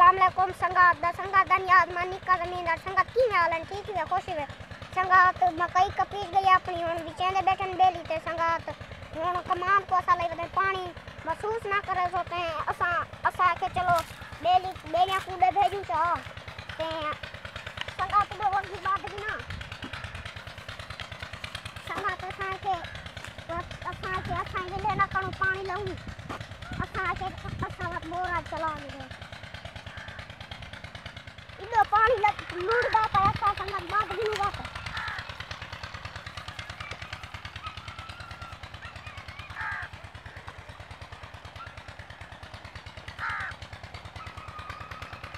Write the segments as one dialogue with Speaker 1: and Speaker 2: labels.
Speaker 1: अस्सलामुअलैकुम संगात धन्यवाद मानी का जमींदार संगात की में आलन ठीक है खुशी है संगात मकई कपीस गई अपनी हुन विचेंदे बैठन बेली ते संगात हुन कमान को असा लई वदे पानी महसूस ना करे सोते असा के चलो बेली बेलियां कूड़े भेजू चा ते संगात दो वंगी बात भी ना संगात असा के लेना कणो पानी लाऊं असा बोरा चला दे इधर पानी लूट जाता है ऐसा संगत बात भी नहीं जाता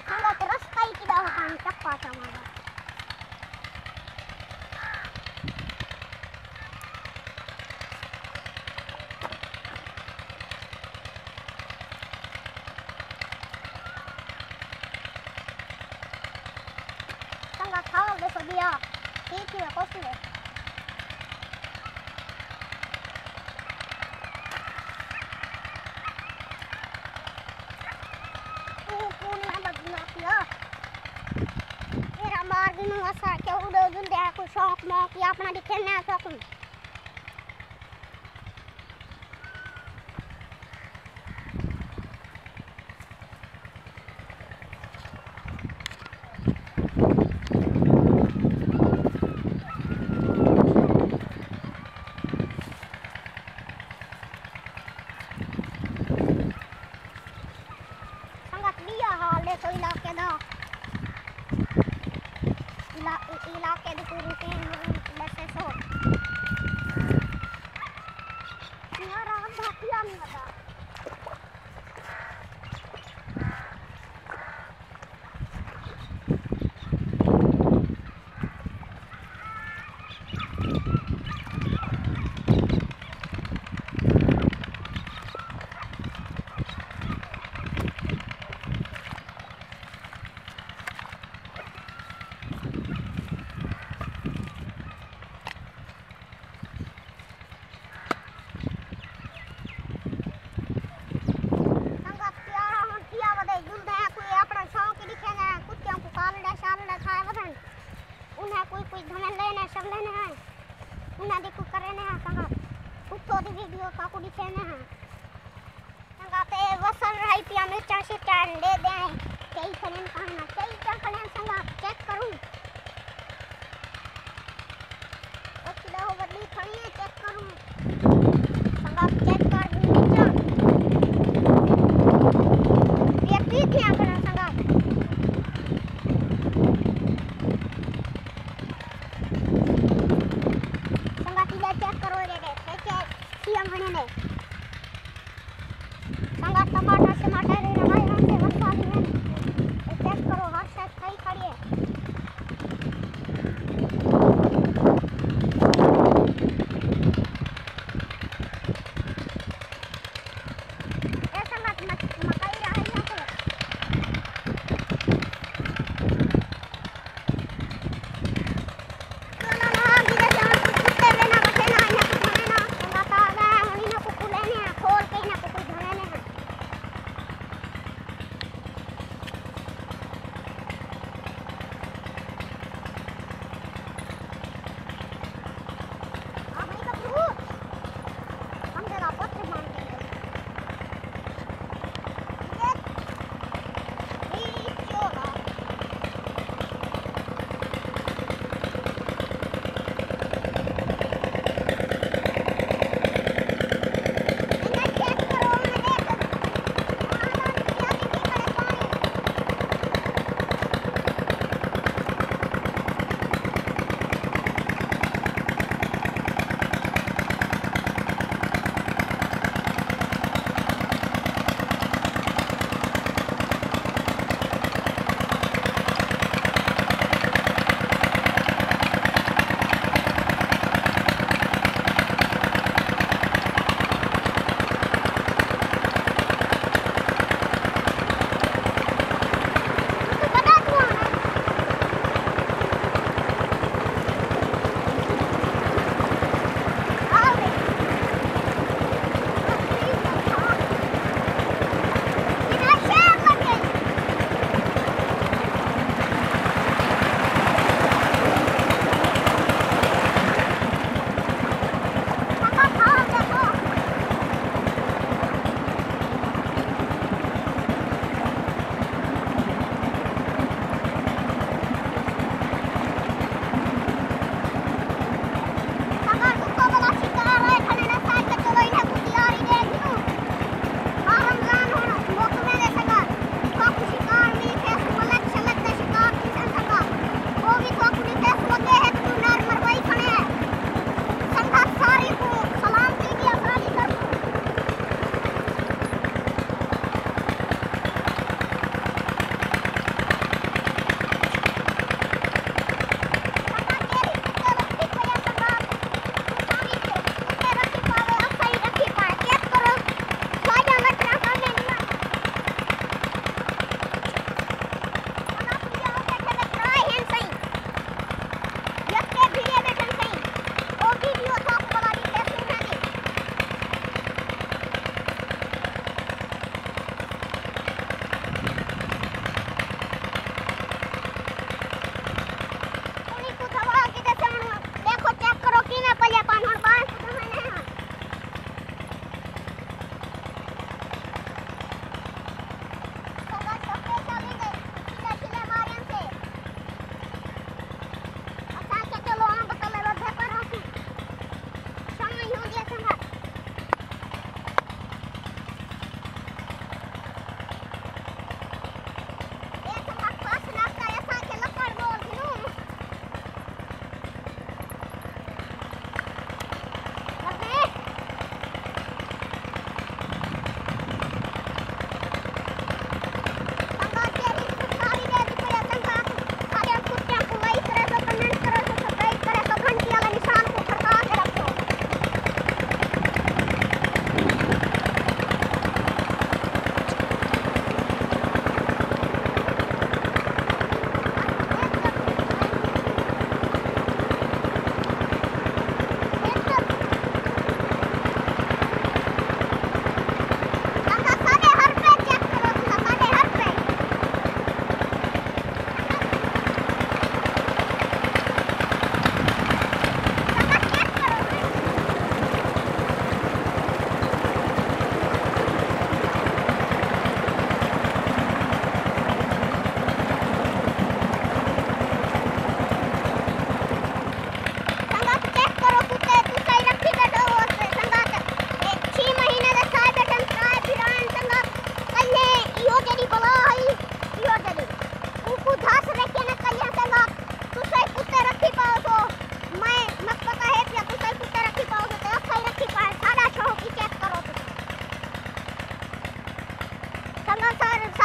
Speaker 1: संगत रास्ता ही किधर होता है चप्पा हमारा संगा खाओ देखो दिया ठीक है कौन है पूर्ण बदना किया मेरा मार दिन ऐसा क्या उड़ो जुंदे को शौक मौक या अपना दिखने शौक तो इलाके दा इलाके दी पूरी टीम बसे सो यार आप भाटिया नहीं बता कोई धमन लेने सब लेने हैं उन्हें देखो करने हैं संगात कुत्तों दी वीडियो का को दिखाने हैं संगात ए वसन रही पिया में चांसी टाइम दे दे कई फलन खाना कई क्या फलन संगात चेक करूं किलो बदली खड़ी है चेक करूं संगात चेक कर नीचे ये ठीक है अपना संगात चेक करो रे संगात टमाटर रे हमारे यहाँ से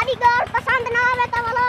Speaker 1: सारी गौर पसंद ना आवे तो वाला